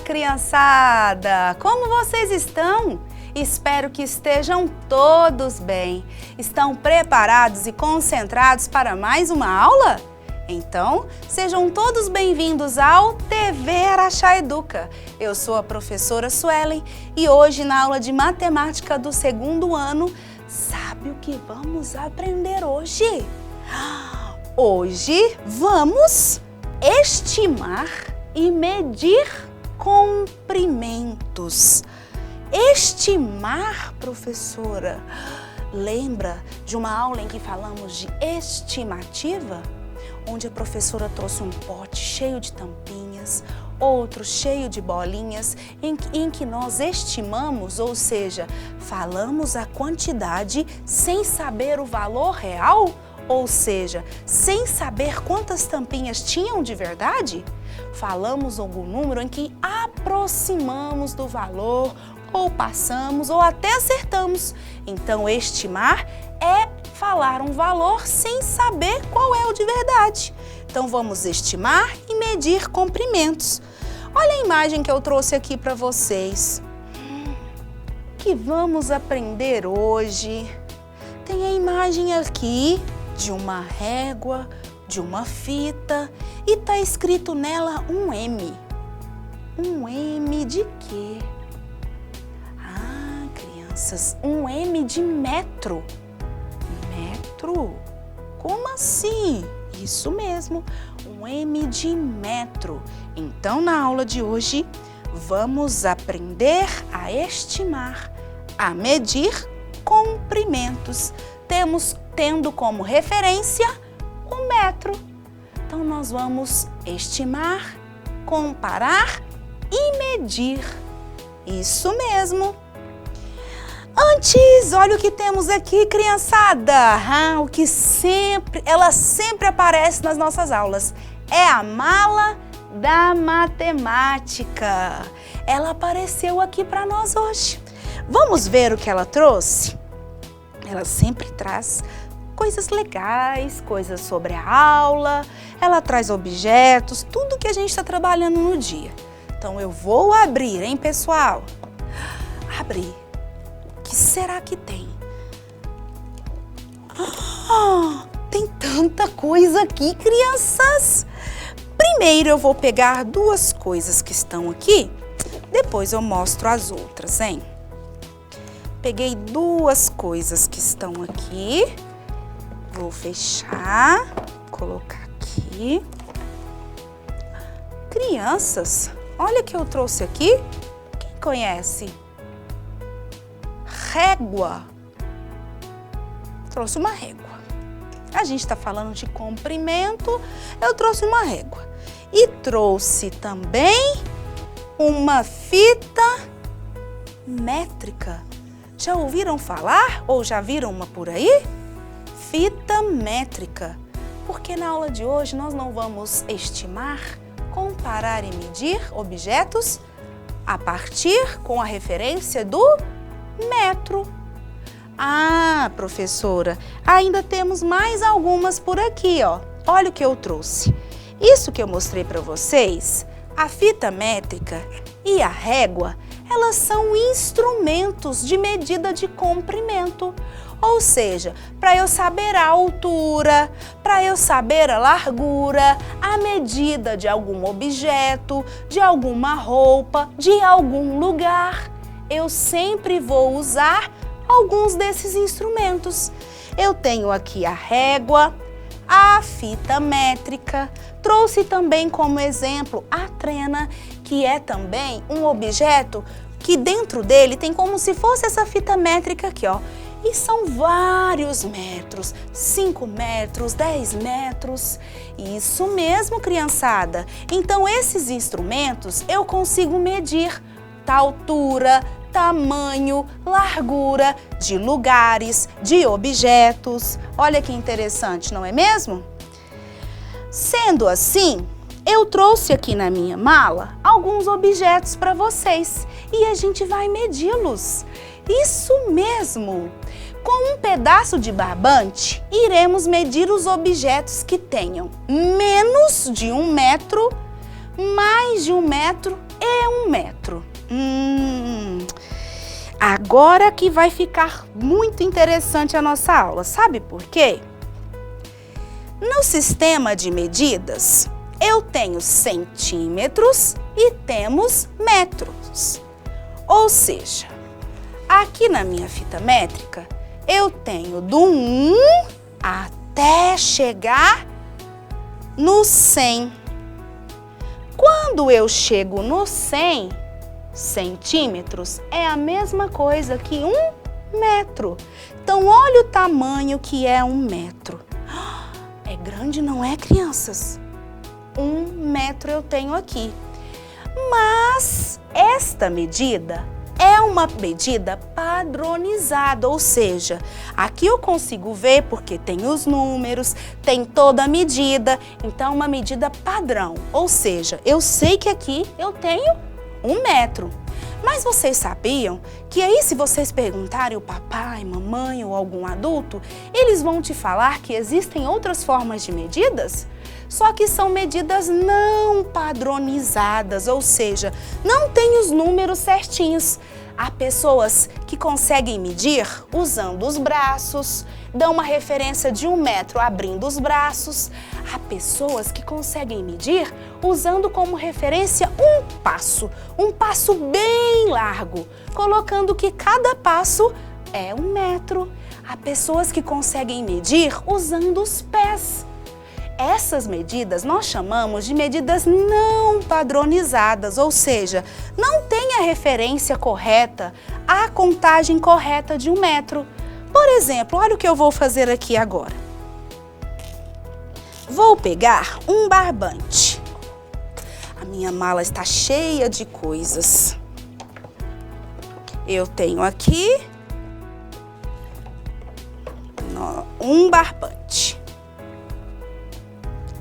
criançada! Como vocês estão? Espero que estejam todos bem. Estão preparados e concentrados para mais uma aula? Então, sejam todos bem-vindos ao TV Araxá Educa. Eu sou a professora Suelen e hoje na aula de matemática do segundo ano, sabe o que vamos aprender hoje? Hoje vamos estimar e medir comprimentos. Estimar, professora? Lembra de uma aula em que falamos de estimativa? Onde a professora trouxe um pote cheio de tampinhas, outro cheio de bolinhas, em que nós estimamos, ou seja, falamos a quantidade sem saber o valor real? Ou seja, sem saber quantas tampinhas tinham de verdade? Falamos algum número em que aproximamos do valor, ou passamos, ou até acertamos. Então, estimar é falar um valor sem saber qual é o de verdade. Então, vamos estimar e medir comprimentos. Olha a imagem que eu trouxe aqui para vocês. Que vamos aprender hoje. Tem a imagem aqui de uma régua, de uma fita e está escrito nela um M. Um M de quê? Ah, crianças, um M de metro. Metro? Como assim? Isso mesmo, um M de metro. Então, na aula de hoje, vamos aprender a estimar, a medir comprimentos. Tendo como referência o metro. Então, nós vamos estimar, comparar e medir. Isso mesmo. Antes, olha o que temos aqui, criançada. O que ela sempre aparece nas nossas aulas. É a mala da matemática. Ela apareceu aqui para nós hoje. Vamos ver o que ela trouxe? Ela sempre traz coisas legais, coisas sobre a aula, ela traz objetos, tudo que a gente está trabalhando no dia. Então, eu vou abrir, hein, pessoal? Abrir. O que será que tem? Tem tanta coisa aqui, crianças! Primeiro, eu vou pegar duas coisas que estão aqui, depois eu mostro as outras, hein? Peguei duas coisas que estão aqui. Vou fechar, colocar aqui. Crianças, olha o que eu trouxe aqui. Quem conhece? Régua. Trouxe uma régua. A gente está falando de comprimento, eu trouxe uma régua. E trouxe também uma fita métrica. Já ouviram falar ou já viram uma por aí? Fita métrica. Porque na aula de hoje nós não vamos estimar, comparar e medir objetos a partir com a referência do metro. Ah, professora, ainda temos mais algumas por aqui, ó. Olha o que eu trouxe. Isso que eu mostrei para vocês, a fita métrica e a régua, elas são instrumentos de medida de comprimento. Ou seja, para eu saber a altura, para eu saber a largura, a medida de algum objeto, de alguma roupa, de algum lugar, eu sempre vou usar alguns desses instrumentos. Eu tenho aqui a régua, a fita métrica, trouxe também como exemplo a trena, que é também um objeto que dentro dele tem como se fosse essa fita métrica aqui, ó. E são vários metros, 5 metros, 10 metros. Isso mesmo, criançada. Então, esses instrumentos eu consigo medir a altura, tamanho, largura de lugares, de objetos. Olha que interessante, não é mesmo? Sendo assim, eu trouxe aqui na minha mala alguns objetos para vocês e a gente vai medi-los. Isso mesmo! Com um pedaço de barbante, iremos medir os objetos que tenham menos de 1 metro, mais de 1 metro é 1 metro? Agora que vai ficar muito interessante a nossa aula. Sabe por quê? No sistema de medidas, eu tenho centímetros e temos metros. Ou seja, aqui na minha fita métrica, eu tenho do 1 até chegar no 100. Quando eu chego no 100 centímetros, é a mesma coisa que 1 metro. Então, olha o tamanho que é 1 metro. É grande, não é, crianças? 1 metro eu tenho aqui. Mas esta medida é uma medida padronizada, ou seja, aqui eu consigo ver porque tem os números, tem toda a medida, então é uma medida padrão, ou seja, eu sei que aqui eu tenho 1 metro. Mas vocês sabiam que aí, se vocês perguntarem o papai, mamãe ou algum adulto, eles vão te falar que existem outras formas de medidas? Só que são medidas não padronizadas, ou seja, não tem os números certinhos. Há pessoas que conseguem medir usando os braços, dão uma referência de 1 metro abrindo os braços. Há pessoas que conseguem medir usando como referência um passo bem largo, colocando que cada passo é 1 metro. Há pessoas que conseguem medir usando os pés. Essas medidas nós chamamos de medidas não padronizadas, ou seja, não tem a referência correta, a contagem correta de 1 metro. Por exemplo, olha o que eu vou fazer aqui agora. Vou pegar um barbante. A minha mala está cheia de coisas. Eu tenho aqui um barbante.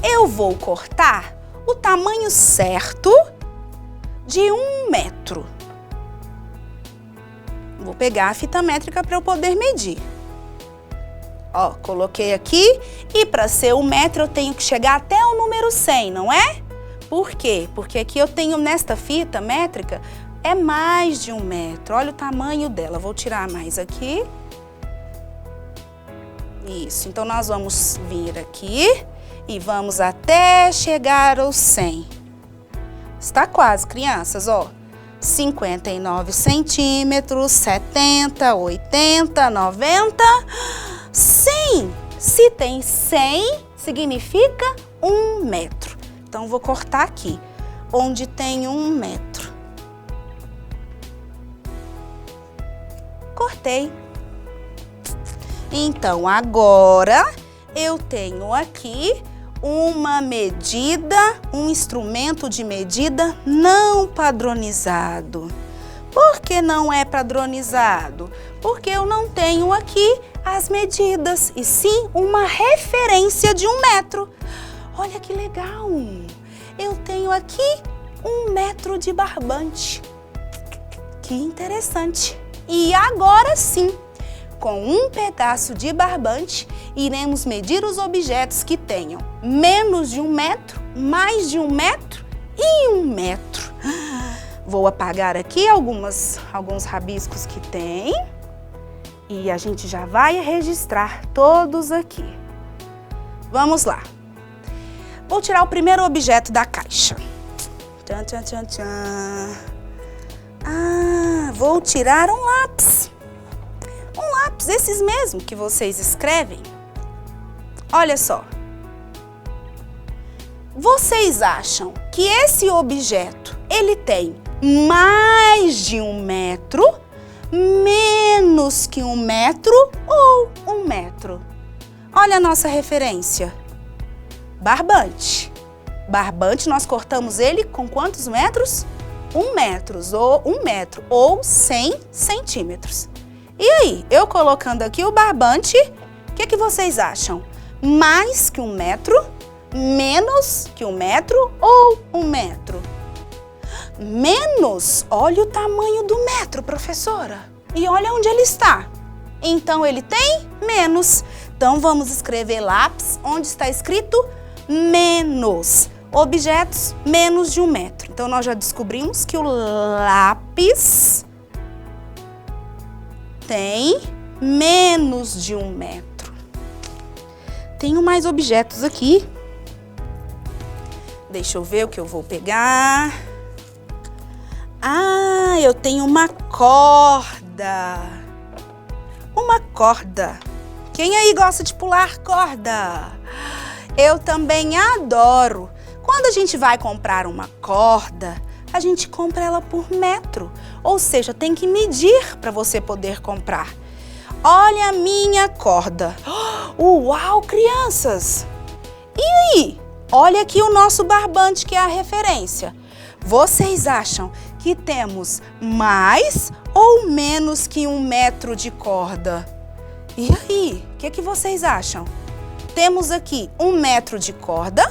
Eu vou cortar o tamanho certo de 1 metro. Vou pegar a fita métrica para eu poder medir. Ó, coloquei aqui e para ser 1 metro eu tenho que chegar até o número 100, não é? Por quê? Porque aqui eu tenho nesta fita métrica é mais de 1 metro. Olha o tamanho dela. Vou tirar mais aqui. Isso, então nós vamos vir aqui e vamos até chegar aos 100. Está quase, crianças, ó. 59 centímetros, 70, 80, 90, 100. Se tem 100, significa 1 metro. Então, vou cortar aqui, onde tem 1 metro. Cortei. Então, agora eu tenho aqui uma medida, um instrumento de medida não padronizado. Por que não é padronizado? Porque eu não tenho aqui as medidas, e sim uma referência de 1 metro. Olha que legal! Eu tenho aqui 1 metro de barbante. Que interessante! E agora sim, com um pedaço de barbante, iremos medir os objetos que tenham menos de 1 metro, mais de 1 metro e 1 metro. Vou apagar aqui alguns rabiscos que tem e a gente já vai registrar todos aqui. Vamos lá. Vou tirar o primeiro objeto da caixa. Tchan, tchan, tchan, tchan. Vou tirar um lápis. Um lápis, esses mesmo que vocês escrevem. Olha só. Vocês acham que esse objeto, ele tem mais de 1 metro, menos que 1 metro ou 1 metro? Olha a nossa referência. Barbante. Barbante, nós cortamos ele com quantos metros? 1 metro ou 100 centímetros. E aí, eu colocando aqui o barbante, o que vocês acham? Mais que 1 metro, menos que 1 metro ou 1 metro? Menos? Olha o tamanho do metro, professora. E olha onde ele está. Então, ele tem menos. Então, vamos escrever lápis onde está escrito menos. objetos menos de 1 metro. Então, nós já descobrimos que o lápis tem menos de 1 metro. Tenho mais objetos aqui. Deixa eu ver o que eu vou pegar. Ah, eu tenho uma corda. Uma corda. Quem aí gosta de pular corda? Eu também adoro. Quando a gente vai comprar uma corda, a gente compra ela por metro. Ou seja, tem que medir para você poder comprar. Olha a minha corda. Uau, crianças! E aí? Olha aqui o nosso barbante, que é a referência. Vocês acham que temos mais ou menos que 1 metro de corda? E aí, o que vocês acham? Temos aqui 1 metro de corda,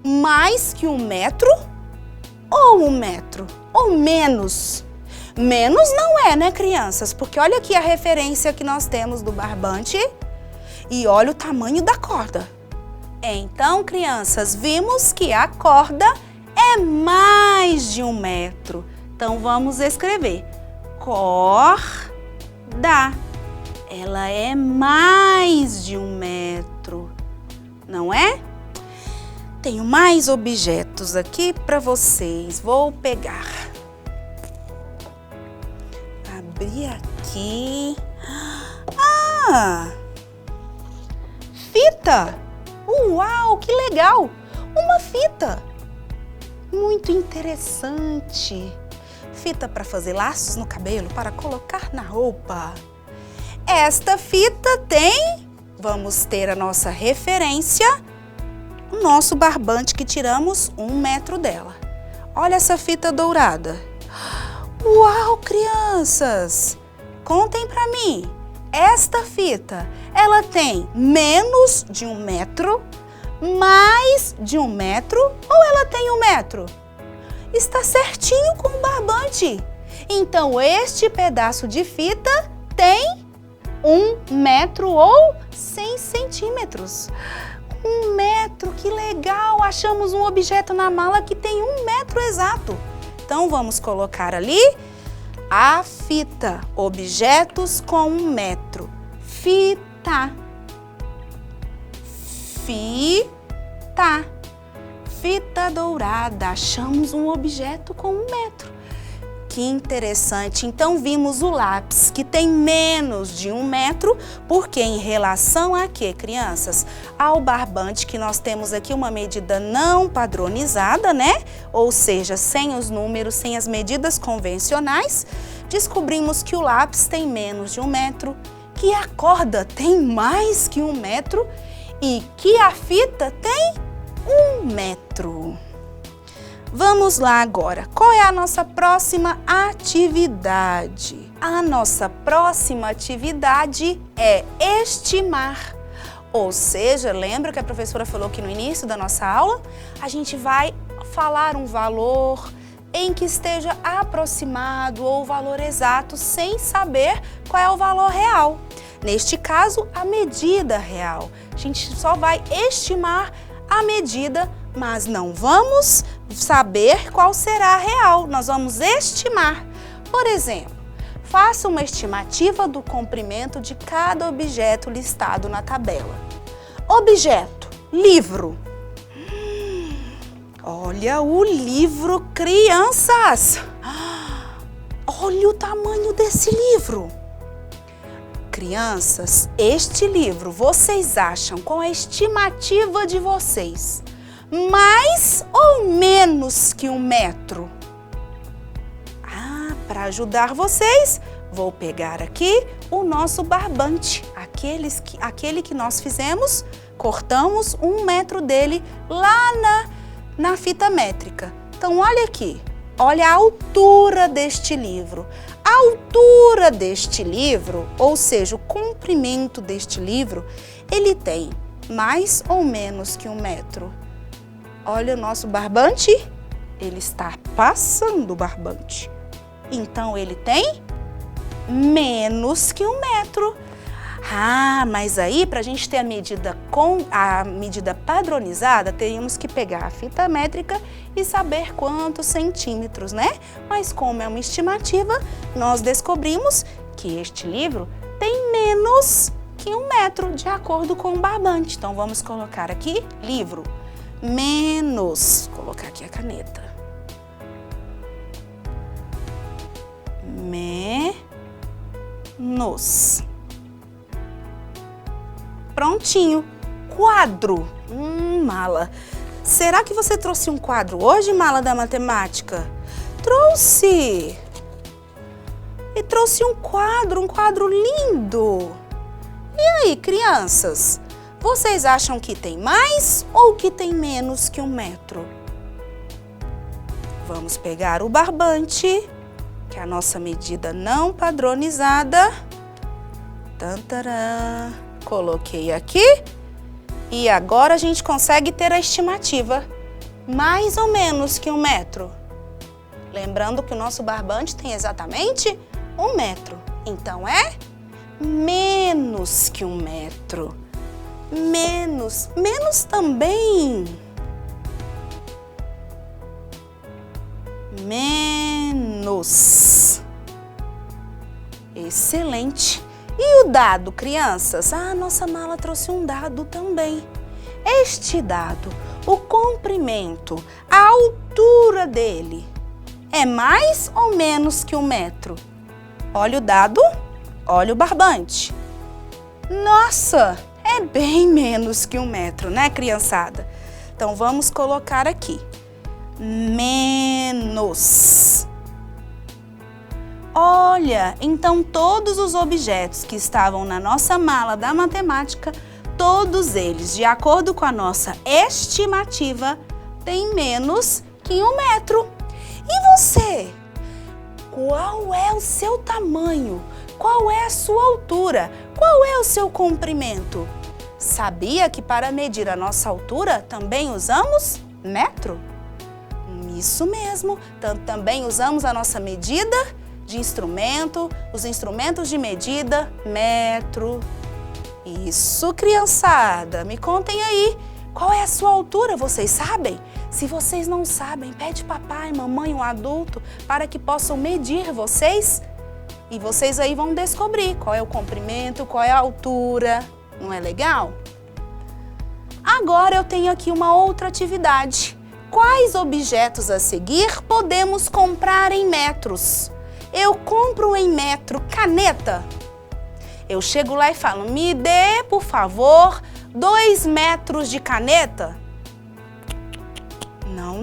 mais que 1 metro, ou 1 metro, ou menos? Menos não é, né, crianças? Porque olha aqui a referência que nós temos do barbante e olha o tamanho da corda. Então, crianças, vimos que a corda é mais de 1 metro. Então, vamos escrever corda. Ela é mais de 1 metro, não é? Tenho mais objetos aqui para vocês. Vou pegar. Abrir aqui. Ah! Fita! Uau, que legal! Uma fita! Muito interessante. Fita para fazer laços no cabelo, para colocar na roupa. Esta fita tem, vamos ter a nossa referência, o nosso barbante que tiramos 1 metro dela. Olha essa fita dourada. Uau, crianças! Contem para mim. Esta fita, ela tem menos de 1 metro, mais de 1 metro ou ela tem 1 metro? Está certinho com o barbante. Então, este pedaço de fita tem 1 metro ou 100 centímetros. 1 metro, que legal! Achamos um objeto na mala que tem 1 metro exato. Então, vamos colocar ali a fita. Objetos com 1 metro. Fita. Fita. Fita dourada. Achamos um objeto com 1 metro. Que interessante. Então, vimos o lápis, que tem menos de 1 metro, porque em relação a quê, crianças? Ao barbante, que nós temos aqui uma medida não padronizada, né? Ou seja, sem os números, sem as medidas convencionais, descobrimos que o lápis tem menos de 1 metro, que a corda tem mais que 1 metro e que a fita tem 1 metro. Vamos lá agora. Qual é a nossa próxima atividade? A nossa próxima atividade é estimar. Ou seja, lembra que a professora falou que no início da nossa aula a gente vai falar um valor em que esteja aproximado ou o valor exato sem saber qual é o valor real. Neste caso, a medida real. A gente só vai estimar a medida, mas não vamos saber qual será a real. Nós vamos estimar. Por exemplo, faça uma estimativa do comprimento de cada objeto listado na tabela. Objeto, livro. Olha o livro, crianças! Olha o tamanho desse livro. Crianças, este livro, vocês acham, com a estimativa de vocês, mais ou menos que 1 metro? Para ajudar vocês, vou pegar aqui o nosso barbante, aquele que nós fizemos, cortamos 1 metro dele lá na fita métrica. Então, olha aqui, olha a altura deste livro. A altura deste livro, ou seja, o comprimento deste livro, ele tem mais ou menos que 1 metro. Olha o nosso barbante, ele está passando o barbante. Então, ele tem menos que 1 metro. Ah, mas aí para a gente ter a medida padronizada, teríamos que pegar a fita métrica e saber quantos centímetros, né? Mas como é uma estimativa, nós descobrimos que este livro tem menos que 1 metro, de acordo com o barbante. Então vamos colocar aqui livro menos, vou colocar aqui a caneta. Menos. Prontinho. Quadro. Mala. Será que você trouxe um quadro hoje, mala da matemática? Trouxe. E trouxe um quadro lindo. E aí, crianças? Vocês acham que tem mais ou que tem menos que 1 metro? Vamos pegar o barbante, que é a nossa medida não padronizada. Tantarã. Coloquei aqui e agora a gente consegue ter a estimativa, mais ou menos que 1 metro. Lembrando que o nosso barbante tem exatamente 1 metro, então é menos que 1 metro. Menos também. Menos. Excelente. E o dado, crianças? Ah, nossa mala trouxe um dado também. Este dado, o comprimento, a altura dele, é mais ou menos que 1 metro? Olha o dado, olha o barbante. Nossa, é bem menos que 1 metro, né, criançada? Então, vamos colocar aqui. Menos. Olha, então todos os objetos que estavam na nossa mala da matemática, todos eles, de acordo com a nossa estimativa, têm menos que 1 metro. E você? Qual é o seu tamanho? Qual é a sua altura? Qual é o seu comprimento? Sabia que para medir a nossa altura também usamos metro? Isso mesmo, também usamos a nossa medida de instrumento, os instrumentos de medida, metro. Isso, criançada, me contem aí, qual é a sua altura, vocês sabem? Se vocês não sabem, pede papai, mamãe, um adulto, para que possam medir vocês. E vocês aí vão descobrir qual é o comprimento, qual é a altura, não é legal? Agora eu tenho aqui uma outra atividade. Quais objetos a seguir podemos comprar em metros? Eu compro em metro caneta. Eu chego lá e falo, me dê, por favor, 2 metros de caneta. Não.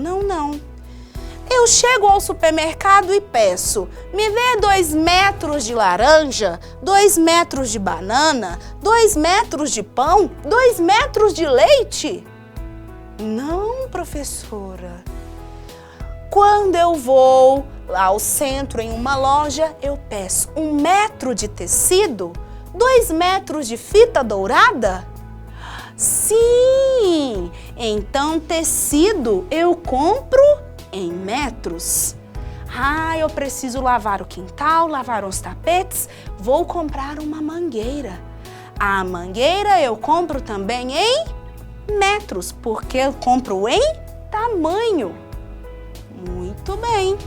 Eu chego ao supermercado e peço, me dê 2 metros de laranja, 2 metros de banana, 2 metros de pão, 2 metros de leite. Não, professora. Quando eu vou ao centro em uma loja, eu peço 1 metro de tecido, 2 metros de fita dourada? Sim! Então tecido eu compro em metros. Ah, eu preciso lavar o quintal, lavar os tapetes, vou comprar uma mangueira. A mangueira eu compro também em metros, porque eu compro em tamanho. Muito bem.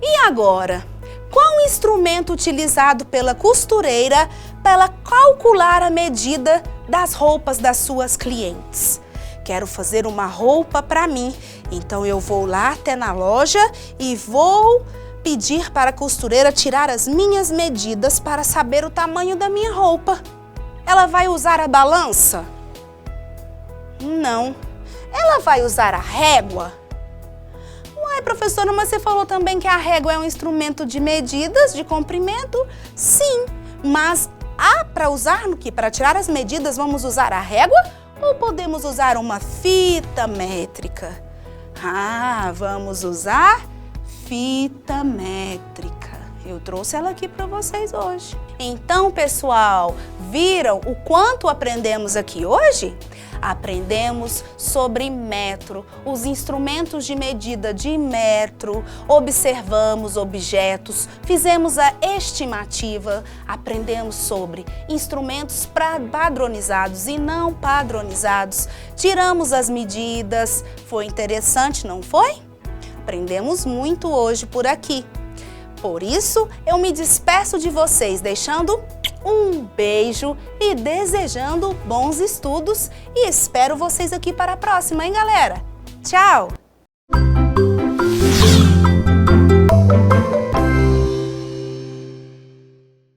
E agora, qual instrumento utilizado pela costureira para calcular a medida das roupas das suas clientes? Quero fazer uma roupa para mim, então eu vou lá até na loja e vou pedir para a costureira tirar as minhas medidas para saber o tamanho da minha roupa. Ela vai usar a balança? Não. Ela vai usar a régua? Uai, professora, mas você falou também que a régua é um instrumento de medidas, de comprimento? Sim, mas para usar no quê? Para tirar as medidas, vamos usar a régua ou podemos usar uma fita métrica? Ah, vamos usar fita métrica. Eu trouxe ela aqui para vocês hoje. Então, pessoal, viram o quanto aprendemos aqui hoje? Aprendemos sobre metro, os instrumentos de medida de metro, observamos objetos, fizemos a estimativa, aprendemos sobre instrumentos padronizados e não padronizados, tiramos as medidas. Foi interessante, não foi? Aprendemos muito hoje por aqui. Por isso, eu me despeço de vocês deixando um beijo e desejando bons estudos e espero vocês aqui para a próxima, hein, galera? Tchau!